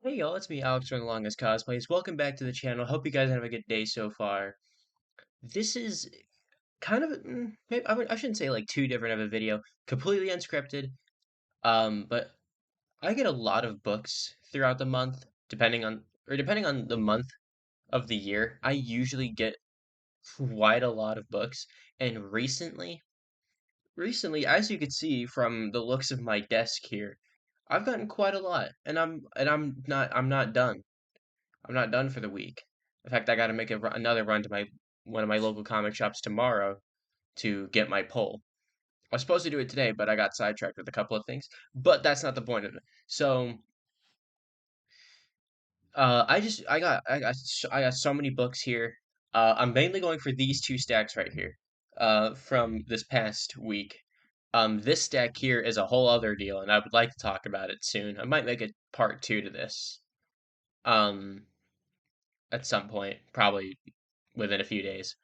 Hey y'all, it's me, Alex from The Longest Cosplays. Welcome back to the channel. Hope you guys have a good day so far. This is kind of, maybe, I shouldn't say like too different of a video. Completely unscripted. But I get a lot of books throughout the month, depending on the month of the year. I usually get quite a lot of books, and recently, as you could see from the looks of my desk here, I've gotten quite a lot, and I'm not done. I'm not done for the week. In fact, I got to make another run to my one of my local comic shops tomorrow to get my pull. I was supposed to do it today, but I got sidetracked with a couple of things. But that's not the point of it. So, I got so many books here. I'm mainly going for these two stacks right here. From this past week. This stack here is a whole other deal, and I would like to talk about it soon. I might make a part two to this. Um, at some point, probably within a few days.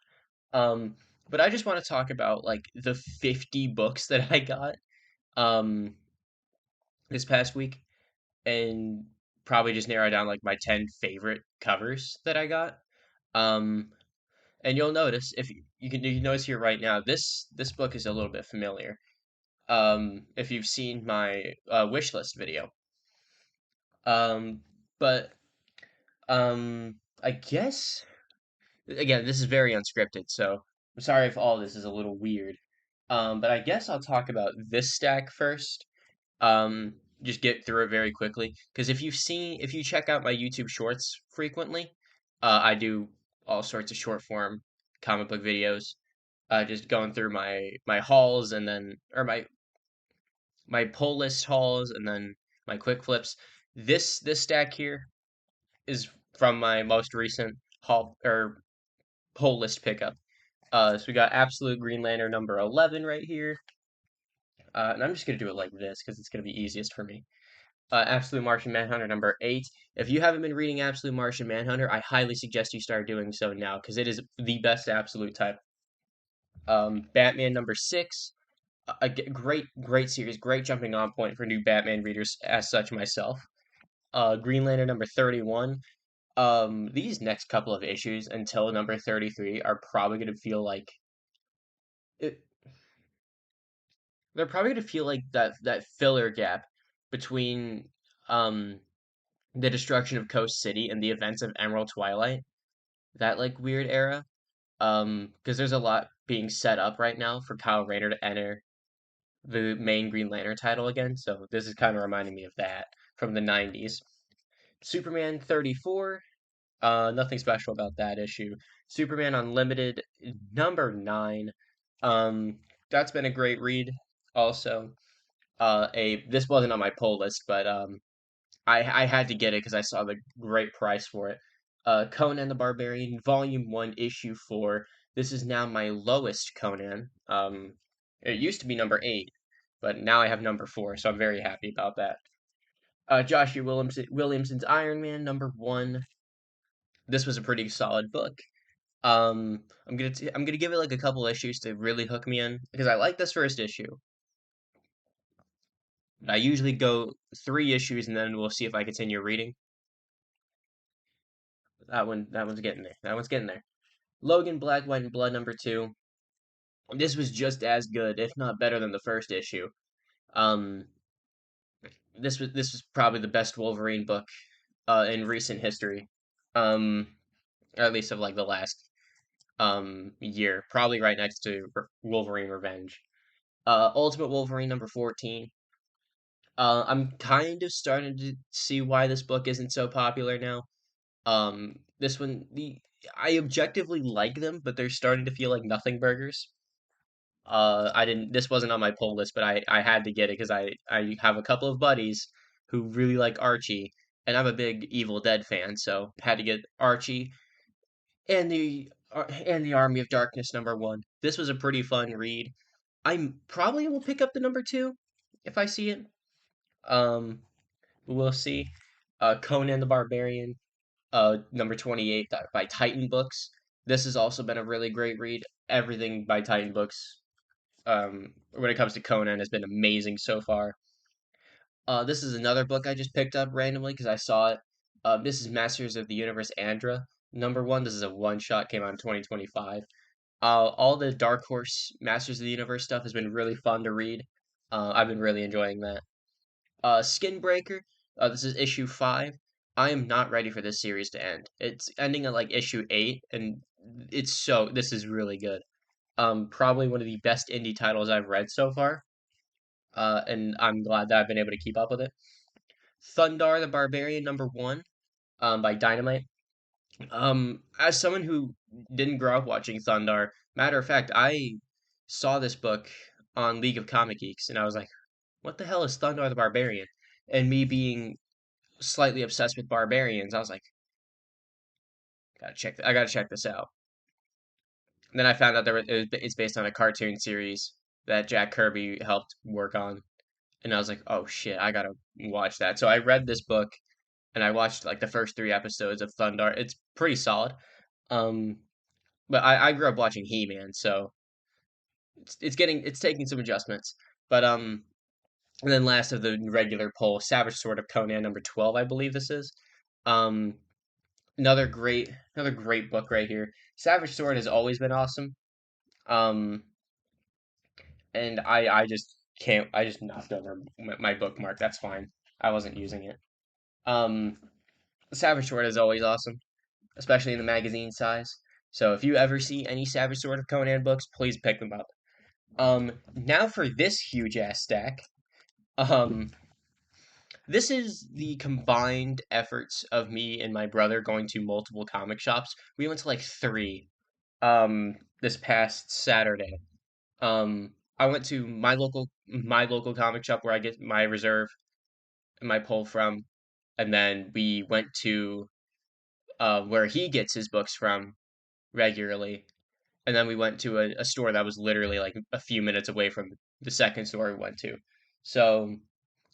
Um, but I just want to talk about like the 50 books that I got um this past week and probably just narrow down like my 10 favorite covers that I got. Um, and you'll notice if you can notice here right now, this book is a little bit familiar. If you've seen my wish list video. Um, but I guess again, this is very unscripted, so I'm sorry if all this is a little weird. But I guess I'll talk about this stack first. Just get through it very quickly because if you check out my YouTube Shorts frequently, I do all sorts of short form comic book videos. Just going through my hauls and then or my pull list hauls and then my quick flips. This stack here is from my most recent haul or pull list pickup. So we got Absolute Green Lantern number 11 right here. And I'm just going to do it like this because it's going to be easiest for me. Absolute Martian Manhunter number 8. If you haven't been reading Absolute Martian Manhunter, I highly suggest you start doing so now because it is the best Absolute type. Batman number 6. Great series, great jumping on point for new Batman readers as such myself. Green Lantern number 31. These next couple of issues until number 33 are probably going to feel like it, they're probably gonna feel like that filler gap between um the destruction of Coast City and the events of Emerald Twilight. That like weird era. Because there's a lot being set up right now for Kyle Rayner to enter the main Green Lantern title again. So this is kind of reminding me of that from the 90s. Superman 34. Nothing special about that issue. Superman Unlimited number 9. Um, that's been a great read. Also, a this wasn't on my pull list, but I had to get it because I saw the great price for it. Conan the Barbarian, Volume 1, Issue 4. This is now my lowest Conan. It used to be number 8, but now I have number 4, so I'm very happy about that. Williamson's Iron Man, number 1. This was a pretty solid book. I'm gonna give it like a couple issues to really hook me in because I like this first issue. I usually go 3 issues and then we'll see if I continue reading. That one's getting there. That one's getting there. Logan Black, White, and Blood number 2. This was just as good, if not better than the first issue. Um, this was probably the best Wolverine book in recent history. Um, or at least of like the last year, probably right next to Wolverine Revenge. Ultimate Wolverine number 14. I'm kind of starting to see why this book isn't so popular now. This one, the I objectively like them, but they're starting to feel like nothing burgers. I didn't. This wasn't on my pull list, but I had to get it because I have a couple of buddies who really like Archie, and I'm a big Evil Dead fan, so had to get Archie and the Army of Darkness number 1. This was a pretty fun read. I probably will pick up the number 2 if I see it. Um, we'll see. Conan the Barbarian, number 28 by Titan Books. This has also been a really great read. Everything by Titan Books, when it comes to Conan, has been amazing so far. This is another book I just picked up randomly because I saw it. This is Masters of the Universe Andra #1. This is a one shot, came out in 2025. All the Dark Horse Masters of the Universe stuff has been really fun to read. I've been really enjoying that. Skinbreaker. This is issue 5. I am not ready for this series to end. It's ending at like issue 8, and this is really good. Probably one of the best indie titles I've read so far. And I'm glad that I've been able to keep up with it. Thundar the Barbarian #1, by Dynamite. As someone who didn't grow up watching Thundar, matter of fact, I saw this book on League of Comic Geeks, and I was like, "What the hell is Thundar the Barbarian?" And me being slightly obsessed with barbarians, I was like, I gotta check this out." And then I found out it's based on a cartoon series that Jack Kirby helped work on, and I was like, "Oh shit, I gotta watch that." So I read this book, and I watched like the first 3 episodes of Thundar. It's pretty solid. Um, but I grew up watching He-Man, so it's taking some adjustments. But and then last of the regular poll, Savage Sword of Conan #12, I believe this is. Um, another great book right here. Savage Sword has always been awesome. Um, and I just can't. I just knocked over my bookmark. That's fine. I wasn't using it. Um, Savage Sword is always awesome, especially in the magazine size. So if you ever see any Savage Sword of Conan books, please pick them up. Now for this huge ass stack. Um, this is the combined efforts of me and my brother going to multiple comic shops. We went to like 3 this past Saturday. I went to my local comic shop where I get my reserve and my pull from, and then we went to where he gets his books from regularly, and then we went to a store that was literally like a few minutes away from the second store we went to. So,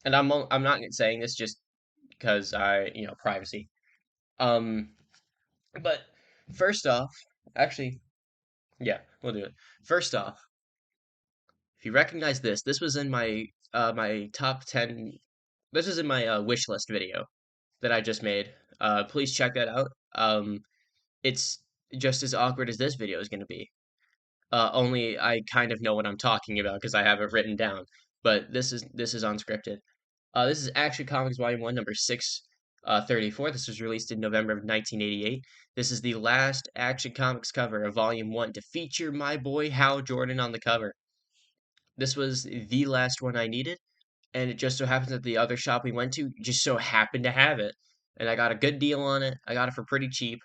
and I'm not saying this just because privacy. Um, but first off, actually, yeah, we'll do it. First off, if you recognize this, this was in my top 10. This was in my wish list video that I just made. Please check that out. It's just as awkward as this video is going to be. Only I kind of know what I'm talking about because I have it written down. But this is unscripted. This is Action Comics Volume 1, number 634. This was released in November of 1988. This is the last Action Comics cover of Volume 1 to feature my boy Hal Jordan on the cover. This was the last one I needed, and it just so happens that the other shop we went to just so happened to have it. And I got a good deal on it. I got it for pretty cheap.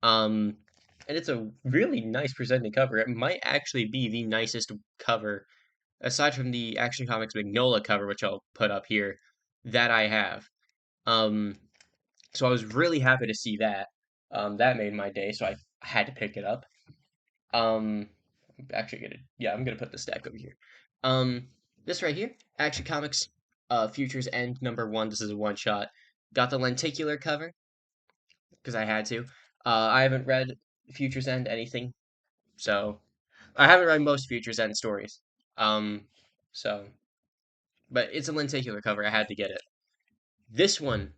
Um, and it's a really nice presenting cover. It might actually be the nicest cover, aside from the Action Comics Magnola cover, which I'll put up here, that I have. Um, so I was really happy to see that. That made my day, so I had to pick it up. Um, actually I'm gonna put the stack over here. Um, this right here, Action Comics, Futures End #1. This is a one shot. Got the lenticular cover because I had to. I haven't read Futures End anything, so I haven't read most Futures End stories. Um, so, but it's a lenticular cover. I had to get it. This one,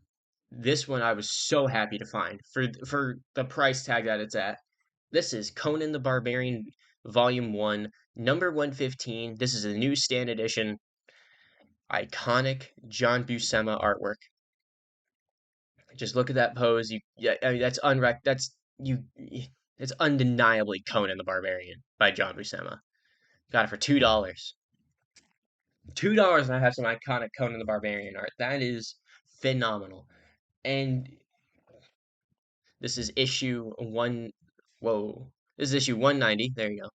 this one I was so happy to find for the price tag that it's at. This is Conan the Barbarian Volume 1, number 115. This is a newsstand edition. Iconic John Buscema artwork. Just look at that pose. I mean, it's undeniably Conan the Barbarian by John Buscema. Got it for $2. $2 and I have some iconic Conan the Barbarian art. That is phenomenal. And this is issue one. Whoa. This is issue 190. There you go.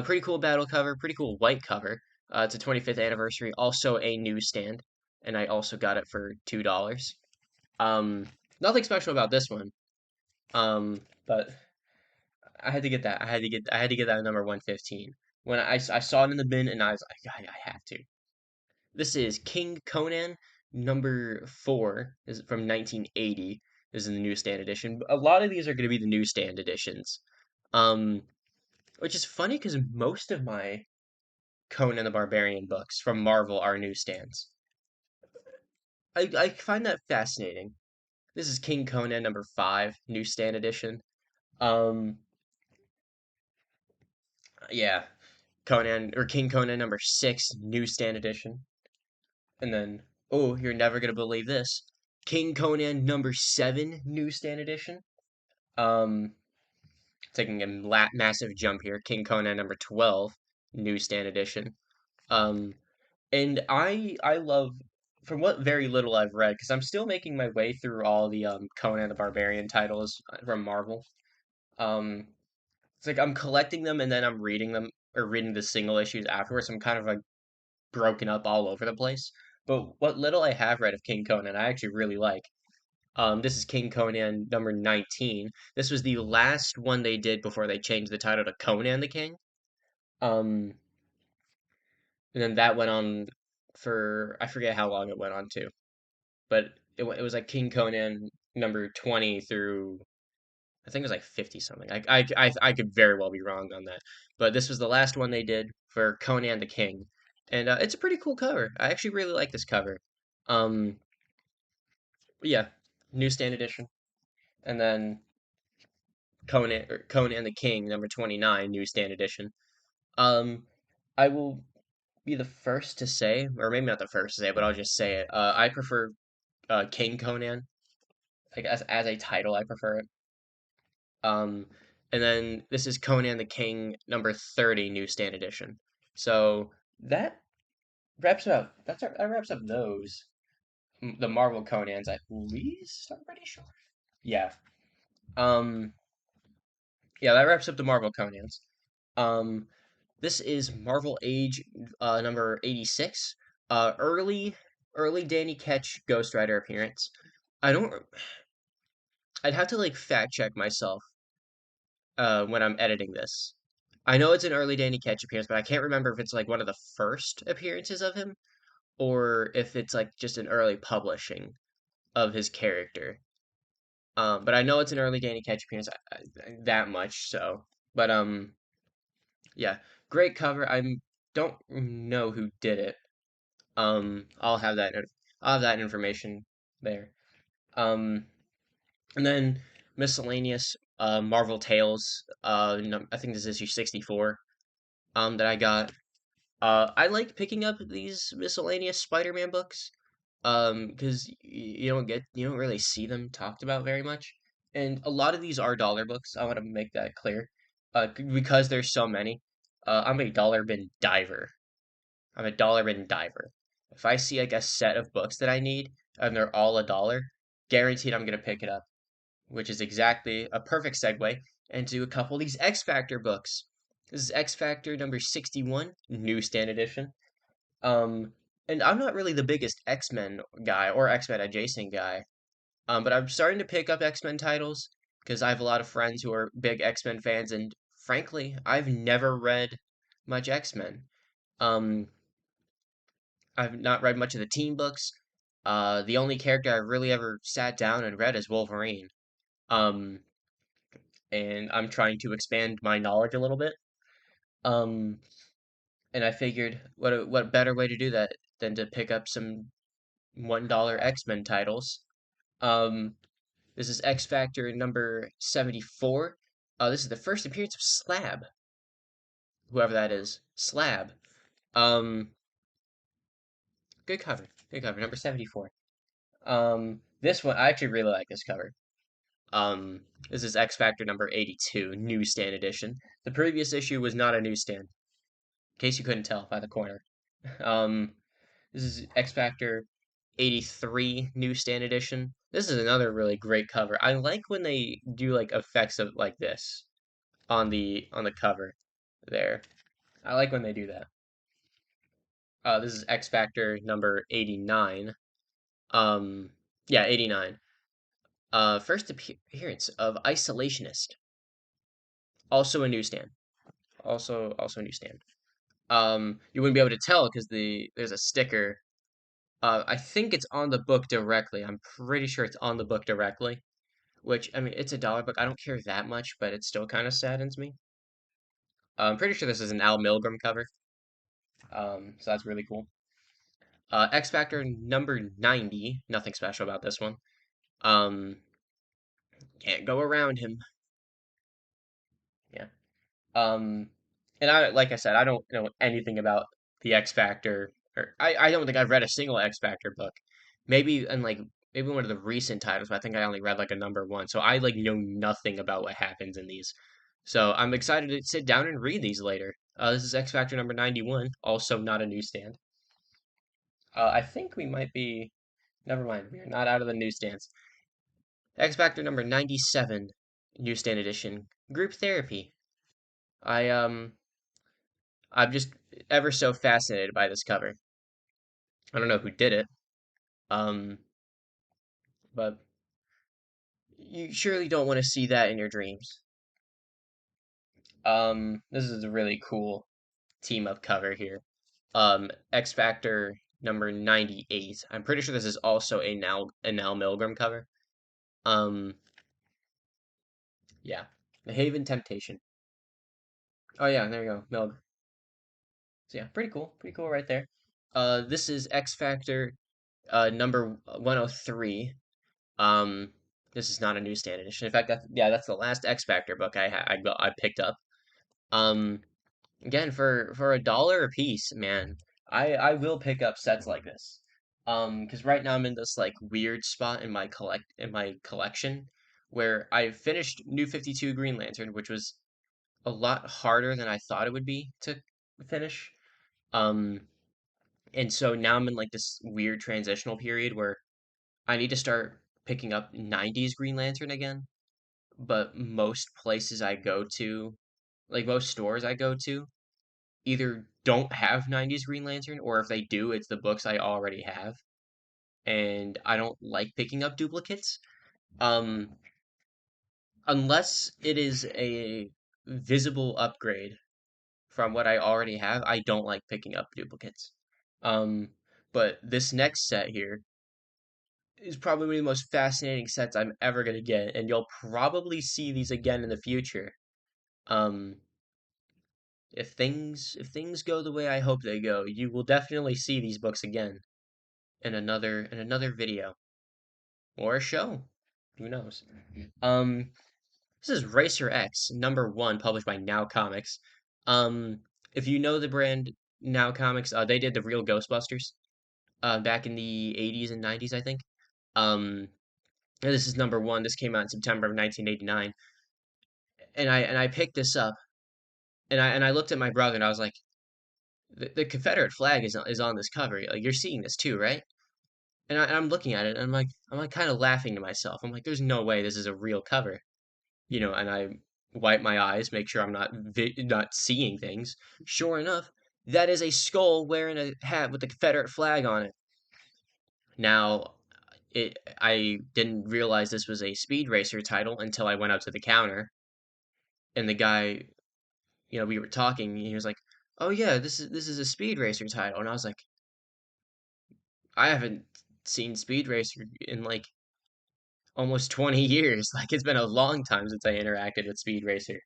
Pretty cool battle cover. Pretty cool white cover. It's a 25th anniversary. Also a newsstand. And I also got it for $2. Um, Nothing special about this one. But I had to get that. I had to get that number 115. When I saw it in the bin and I was like, I have to. This is King Conan #4. This is from 1980. This is the newsstand edition. A lot of these are going to be the newsstand editions. Um, which is funny because most of my Conan the Barbarian books from Marvel are newsstands. I find that fascinating. This is King Conan number 5, newsstand edition. Um, yeah, Conan or King Conan number 6, newsstand edition. And then, oh, you're never gonna believe this. King Conan number 7, newsstand edition. Um, taking a massive jump here. King Conan number 12, newsstand edition. Um, and I love from what very little I've read because I'm still making my way through all the Conan the Barbarian titles from Marvel. Um, it's like I'm collecting them and then I'm reading them or reading the single issues afterwards. I'm kind of like broken up all over the place. But what little I have read of King Conan, I actually really like. This is King Conan number 19. This was the last one they did before they changed the title to Conan the King. Um, and then that went on for I forget how long it went on to, but it was like King Conan number 20 through I think it was like 50 something. I could very well be wrong on that, but this was the last one they did for Conan the King, and it's a pretty cool cover. I actually really like this cover. Um, yeah, newsstand edition, and then Conan the King number 29 newsstand edition. Um, I will be the first to say, or maybe not the first to say, but I'll just say it. I prefer King Conan. Like as a title, I prefer it. Um, and then this is Conan the King number 30 newsstand edition. So that that wraps up those the Marvel Conans at least. I'm pretty sure. Yeah. Um. Yeah, that wraps up the Marvel Conans. Um. This is Marvel Age number 86. Early Danny Ketch Ghost Rider appearance. I don't. I'd have to like fact check myself when I'm editing this. I know it's an early Danny Ketch appearance, but I can't remember if it's like one of the first appearances of him or if it's like just an early publishing of his character. But I know it's an early Danny Ketch appearance, that much so. But yeah, great cover. I don't know who did it. I'll have I'll have that information there. Um, and then miscellaneous Marvel Tales. I think this is issue 64. That I got. I like picking up these miscellaneous Spider-Man books, because you don't really see them talked about very much, and a lot of these are dollar books. I want to make that clear, because there's so many. I'm a dollar bin diver. I'm a dollar bin diver. If I see like a set of books that I need and they're all a dollar, guaranteed I'm gonna pick it up. Which is exactly a perfect segue into a couple of these X Factor books. This is X Factor number 61, newsstand edition. Um, and I'm not really the biggest X-Men guy or X-Men adjacent guy, but I'm starting to pick up X-Men titles because I have a lot of friends who are big X-Men fans, and frankly, I've never read much X-Men. Um, I've not read much of the team books. The only character I've really ever sat down and read is Wolverine. Um, and I'm trying to expand my knowledge a little bit. Um, and I figured what better way to do that than to pick up some $1 X-Men titles. Um, this is X Factor number 74. This is the first appearance of Slab, whoever that is. Slab. Um, good cover. Good cover. Number 74. This one I actually really like this cover. This is X Factor number 82, newsstand edition. The previous issue was not a newsstand, in case you couldn't tell by the corner. Um, this is X Factor 83 newsstand edition. This is another really great cover. I like when they do like effects of like this on the cover there. I like when they do that. This is X Factor number 89. Um, yeah, 89. First appearance of Isolationist. Also a newsstand. Also a newsstand. You wouldn't be able to tell because there's a sticker. I think it's on the book directly. I'm pretty sure it's on the book directly. Which I mean, it's a dollar book. I don't care that much, but it still kind of saddens me. I'm pretty sure this is an Al Milgrom cover. So that's really cool. X Factor number 90. Nothing special about this one. Um, can't go around him. Yeah. Um, and I, like I said, I don't know anything about the X Factor, or I don't think I've read a single X Factor book. Maybe and like maybe one of the recent titles, but I think I only read like a number one. So I like know nothing about what happens in these. So I'm excited to sit down and read these later. This is X Factor number 91, also not a newsstand. I think we might be. Never mind, we are not out of the newsstands. X Factor number 97, newsstand edition, group therapy. I I'm just ever so fascinated by this cover. I don't know who did it, um, but you surely don't want to see that in your dreams. This is a really cool team up cover here. X Factor number 98. I'm pretty sure this is also a Nell Milgram cover. Um, yeah, the Haven Temptation. Oh yeah, there we go, Milgram. So yeah, pretty cool right there. This is X Factor number 103. Um, this is not a newsstand edition. In fact, that's the last X Factor book I picked up. Um, again for $1 a piece, man, I will pick up sets like this. Because right now I'm in this like weird spot in my collection where I finished New 52 Green Lantern, which was a lot harder than I thought it would be to finish. Um, and so now I'm in like this weird transitional period where I need to start picking up 90s Green Lantern again, but most places I go to, like most stores I go to, either don't have 90s Green Lantern, or if they do, it's the books I already have, and I don't like picking up duplicates. Um, unless it is a visible upgrade from what I already have, I don't like picking up duplicates. Um, but this next set here is probably one of the most fascinating sets I'm ever gonna get, and you'll probably see these again in the future. Um, if things go the way I hope they go, you will definitely see these books again in another video or a show. Who knows? Um, this is Racer X number one, published by Now Comics. Um, if you know the brand Now Comics, they did the real Ghostbusters back in the 80s and 90s, I think. Um, and this is number one. This came out in September of 1989, and I picked this up, and I looked at my brother, and I was like, the Confederate flag is on this cover. Like you're seeing this too, right? And I'm looking at it, and I'm like kind of laughing to myself. I'm like, there's no way this is a real cover, and I wipe my eyes, make sure I'm not seeing things. Sure enough, that is a skull wearing a hat with the Confederate flag on it. Now, I didn't realize this was a Speed Racer title until I went up to the counter, and the guy, we were talking, and he was like, "Oh yeah, this is a Speed Racer title," and I was like, "I haven't seen Speed Racer in like almost 20 years. Like it's been a long time since I interacted with Speed Racer."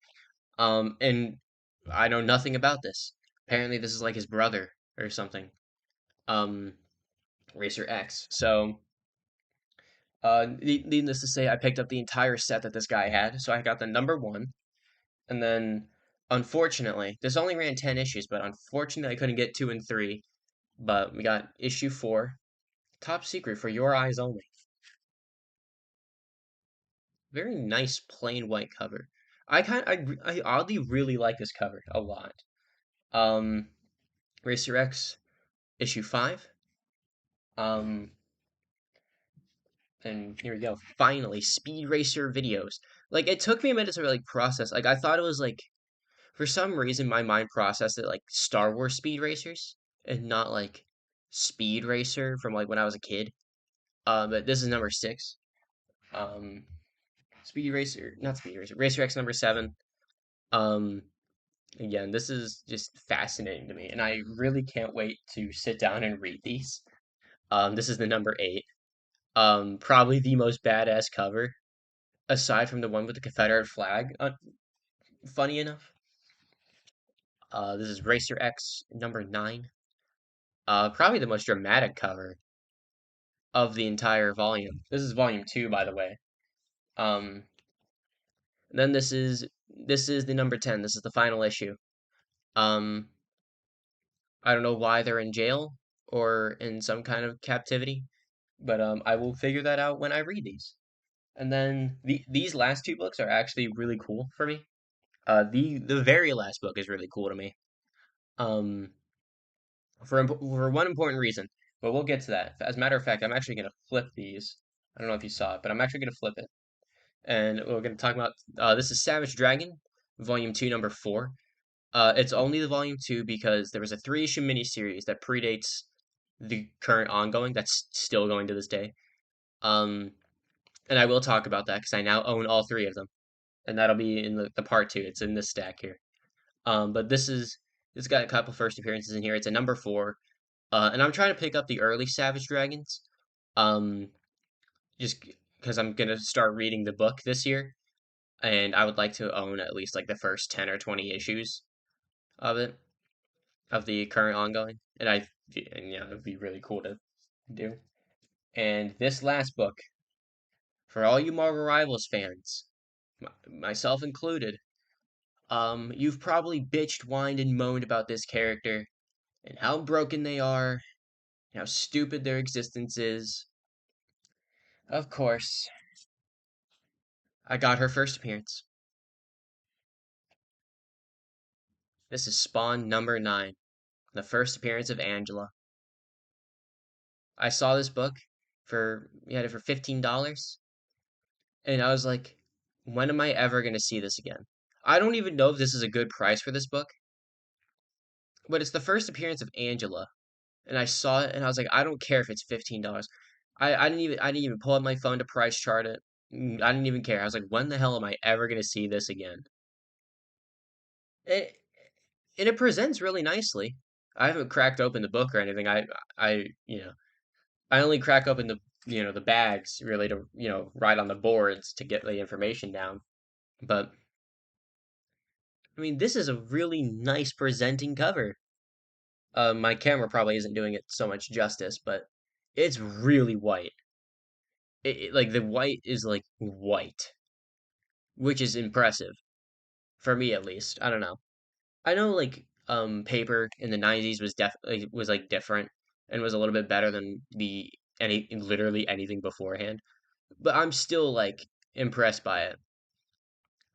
And I know nothing about this. Apparently, this is like his brother or something. Um, Racer X. So, needless to say, I picked up the entire set that this guy had. So I got the number one, and then unfortunately, this only ran 10 issues, but unfortunately, I couldn't get two and three. But we got issue four, Top Secret for Your Eyes Only. Very nice plain white cover. I oddly really like this cover a lot. Um, Racer X issue 5. Um, and here we go. Finally, Speed Racer videos. Like it took me a minute to like process. Like I thought it was like for some reason my mind processed it like Star Wars Speed Racers and not like Speed Racer from like when I was a kid. But this is number 6. Um, Speed Racer, not Speed Racer, Racer X number 7. Um, again, this is just fascinating to me, and I really can't wait to sit down and read these. This is the number 8. Probably the most badass cover, aside from the one with the Confederate flag. Funny enough, this is Racer X number 9. Probably the most dramatic cover of the entire volume. This is volume 2, by the way. Um, then this is the number 10. This is the final issue. Um, I don't know why they're in jail or in some kind of captivity, but I will figure that out when I read these. And then these last two books are actually really cool for me. The very last book is really cool to me. Um, for one important reason, but we'll get to that. As a matter of fact, I'm actually gonna flip these. I don't know if you saw it, but I'm actually gonna flip it, and we're gonna talk about this is Savage Dragon, Volume 2, Number 4. It's only the Volume 2 because there was a 3-issue miniseries that predates the current ongoing that's still going to this day. Um, and I will talk about that because I now own all three of them, and that'll be in the part 2. It's in this stack here. But it's got a couple first appearances in here. It's a number 4. And I'm trying to pick up the early Savage Dragons, um, just because I'm gonna start reading the book this year, and I would like to own at least like the first 10 or 20 issues of it, of the current ongoing, and yeah, it'd be really cool to do. And this last book, for all you Marvel Rivals fans, myself included, you've probably bitched, whined, and moaned about this character and how broken they are, and how stupid their existence is. Of course, I got her first appearance. This is Spawn number 9, the first appearance of Angela. I saw this book you had it for $15, and I was like, when am I ever going to see this again? I don't even know if this is a good price for this book, but it's the first appearance of Angela, and I saw it and I was like, I don't care if it's $15. I didn't even pull up my phone to price chart it. I didn't even care. I was like, when the hell am I ever going to see this again? It, and it presents really nicely. I haven't cracked open the book or anything. I only crack open the bags really to write on the boards to get the information down. But I mean, this is a really nice presenting cover. My camera probably isn't doing it so much justice, but it's really white. Like the white is like white, which is impressive for me at least. I don't know. I know like paper in the 90s was definitely was like different and was a little bit better than the any literally anything beforehand. But I'm still like impressed by it.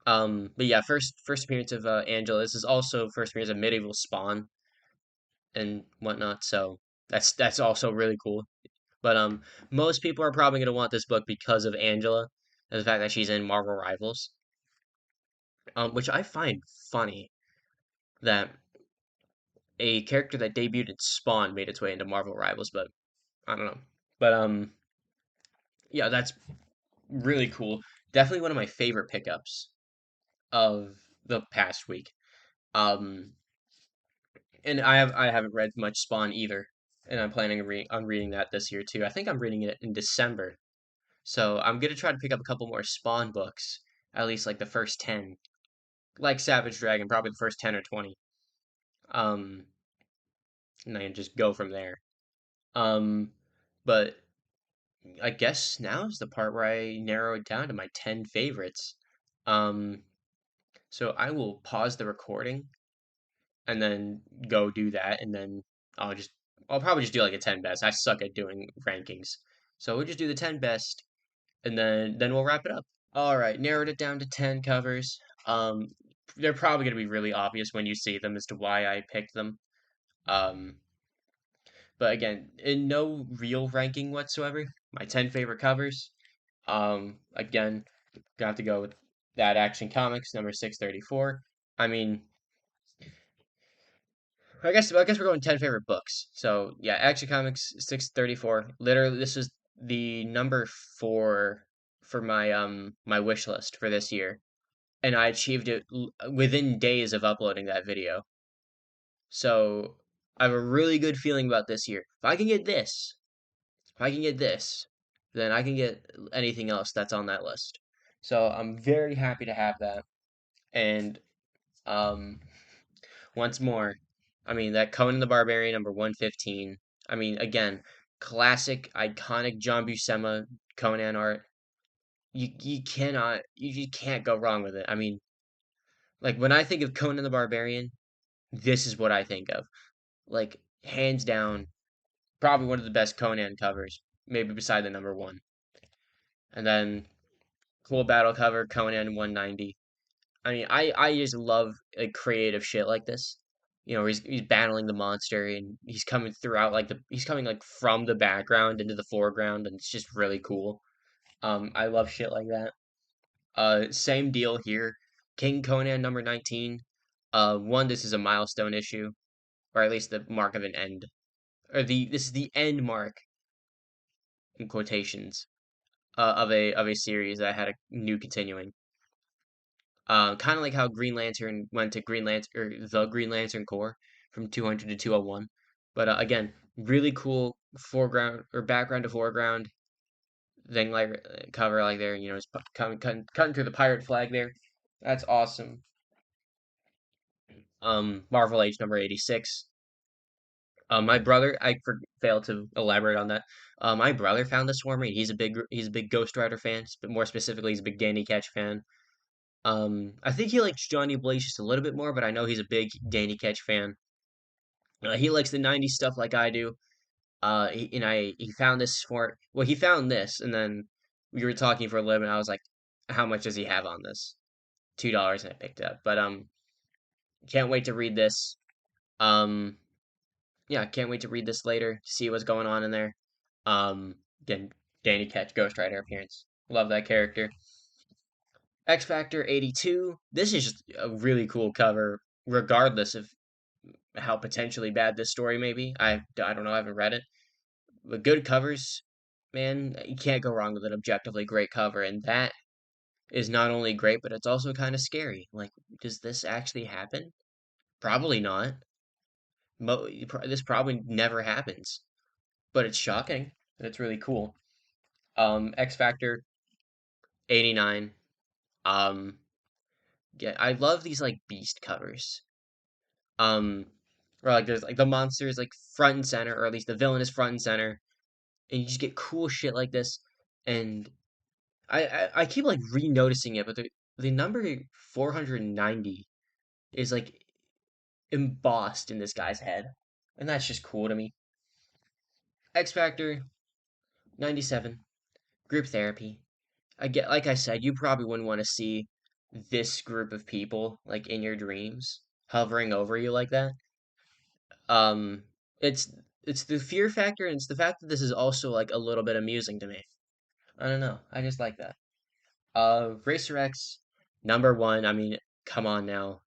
But yeah, first appearance of Angela. This is also first appearance of Medieval Spawn and whatnot. So that's also really cool. But most people are probably gonna want this book because of Angela and the fact that she's in Marvel Rivals. Which I find funny that a character that debuted in Spawn made its way into Marvel Rivals, but I don't know. But yeah, that's really cool. Definitely one of my favorite pickups of the past week. Um, and I haven't read much Spawn either, and I'm planning on reading that this year too. I think I'm reading it in December, so I'm gonna try to pick up a couple more Spawn books, at least like the first 10, like Savage Dragon, probably the first 10 or 20. Um, and then just go from there. Um, but I guess now is the part where I narrow it down to my 10 favorites. Um, so I will pause the recording and then go do that, and then I'll just I'll probably just do like a 10 best. I suck at doing rankings. So we'll just do the 10 best and then we'll wrap it up. All right, narrowed it down to 10 covers. They're probably going to be really obvious when you see them as to why I picked them. Um, but again, in no real ranking whatsoever, my 10 favorite covers. Again, gonna have to go with that Action Comics number 634. I mean, I guess we're going 10 favorite books. So yeah, Action Comics 634. Literally, this is the number 4 for my wish list for this year, and I achieved it within days of uploading that video. So I have a really good feeling about this year. If I can get this, then I can get anything else that's on that list. So I'm very happy to have that. And um, once more, I mean that Conan the Barbarian number 115. I mean, again, classic, iconic John Buscema Conan art. You just can't go wrong with it. I mean, like when I think of Conan the Barbarian, this is what I think of. Like hands down, probably one of the best Conan covers, maybe beside the number one. And then cool battle cover Conan 190. I mean, I just love like creative shit like this. You know, he's battling the monster and he's coming throughout like he's coming like from the background into the foreground and it's just really cool. I love shit like that. Same deal here. King Conan number 19. One, this is a milestone issue, or at least the mark of an end, or this is the end mark in quotations of a series that had a new continuing. Kind of like how Green Lantern went to Green Lantern or the Green Lantern Corps from 200 to 201. But again, really cool foreground or background to foreground thing like cover like there. You know, it's cutting through the pirate flag there. That's awesome. Marvel Age number 86. My brother, failed to elaborate on that. My brother found this for me. He's a big Ghost Rider fan, but more specifically, he's a big Danny Ketch fan. I think he likes Johnny Blaze just a little bit more, but I know he's a big Danny Ketch fan. He likes the '90s stuff like I do. He found this for well, he found this, and then we were talking for a little bit. And I was like, "How much does he have on this?" $2, and I picked it up. But can't wait to read this. Um, yeah, can't wait to read this later. See what's going on in there. Again, Danny Ketch, Ghost Rider appearance. Love that character. X Factor 82. This is just a really cool cover, regardless of how potentially bad this story may be. I don't know, I haven't read it. But good covers, man, you can't go wrong with an objectively great cover. And that is not only great, but it's also kind of scary. Like, does this actually happen? Probably not. This probably never happens. But it's shocking. And it's really cool. X Factor 89. Um, yeah, I love these like beast covers. Um, or like there's like the monster is like front and center, or at least the villain is front and center, and you just get cool shit like this. And I keep like re-noticing it, but the number 490 is like embossed in this guy's head, and that's just cool to me. X Factor 97, group therapy. I get like I said, you probably wouldn't want to see this group of people like in your dreams hovering over you like that. Um, it's it's the fear factor, and it's the fact that this is also like a little bit amusing to me. I don't know. I just like that. Racer X number one. I mean, come on now.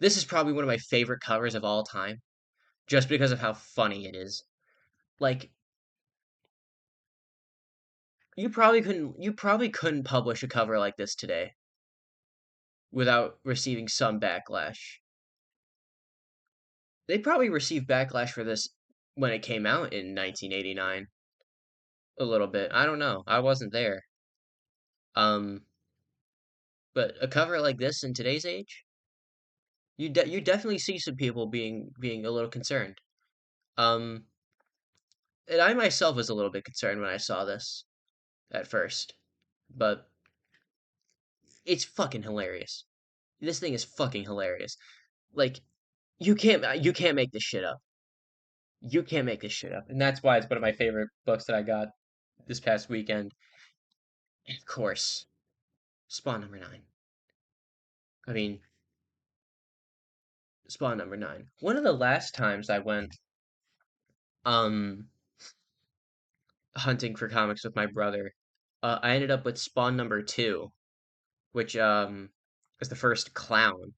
This is probably one of my favorite covers of all time, just because of how funny it is. Like you probably couldn't publish a cover like this today without receiving some backlash. They probably received backlash for this when it came out in 1989 a little bit. I don't know. I wasn't there. Um, but a cover like this in today's age, you definitely see some people being a little concerned. Um, and I myself was a little bit concerned when I saw this at first, but it's fucking hilarious. This thing is fucking hilarious. Like you can't make this shit up. You can't make this shit up, and that's why it's one of my favorite books that I got this past weekend. Of course, Spawn number 9. I mean, Spawn number 9. One of the last times I went um hunting for comics with my brother, I ended up with Spawn number 2, which is the first clown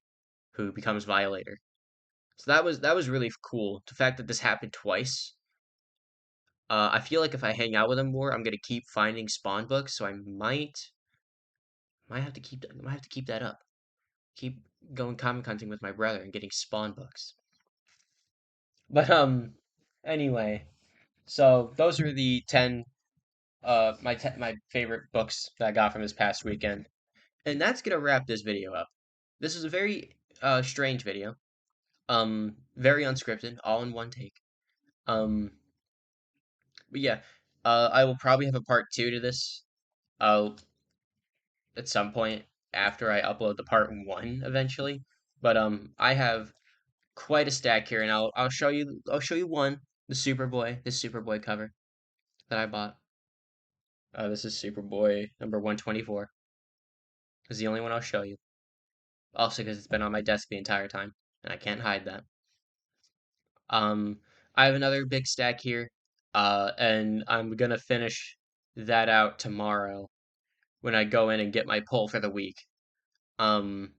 who becomes Violator. So that was really cool. The fact that this happened twice. I feel like if I hang out with him more, I'm gonna keep finding Spawn books. So I might have to keep that up. Keep going comic hunting with my brother and getting Spawn books. But anyway, so those are the 10 my favorite books that I got from this past weekend. And that's gonna wrap this video up. This is a very strange video. Very unscripted, all in one take. Um, but yeah, I will probably have a part two to this. Uh, at some point after I upload the part one eventually. But I have quite a stack here, and I'll show you one, the Superboy cover that I bought. This is Superboy number 124. This is the only one I'll show you. Also, because it's been on my desk the entire time, and I can't hide that. Um, I have another big stack here, and I'm gonna finish that out tomorrow when I go in and get my pull for the week. Um,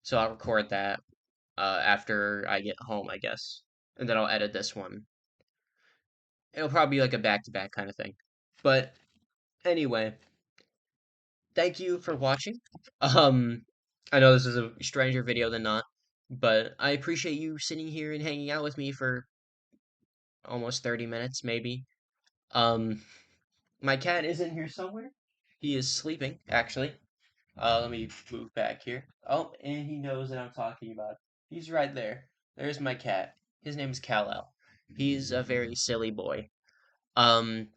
so I'll record that after I get home, I guess, and then I'll edit this one. It'll probably be like a back-to-back kind of thing. But anyway, thank you for watching. Um, I know this is a stranger video than not, but I appreciate you sitting here and hanging out with me for almost 30 minutes, maybe. Um, my cat is in here somewhere. He is sleeping, actually. Let me move back here. Oh, and he knows that I'm talking about. He's right there. There's my cat. His name is Kal-El. He's a very silly boy. Um,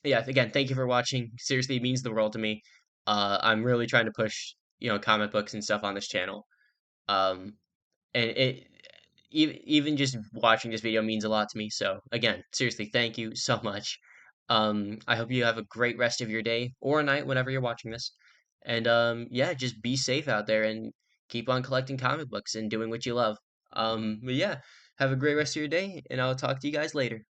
yeah, again, thank you for watching. Seriously, it means the world to me. I'm really trying to push, comic books and stuff on this channel. Um, and even just watching this video means a lot to me. So again, seriously, thank you so much. I hope you have a great rest of your day or night whenever you're watching this. And yeah, just be safe out there and keep on collecting comic books and doing what you love. But yeah, have a great rest of your day, and I'll talk to you guys later.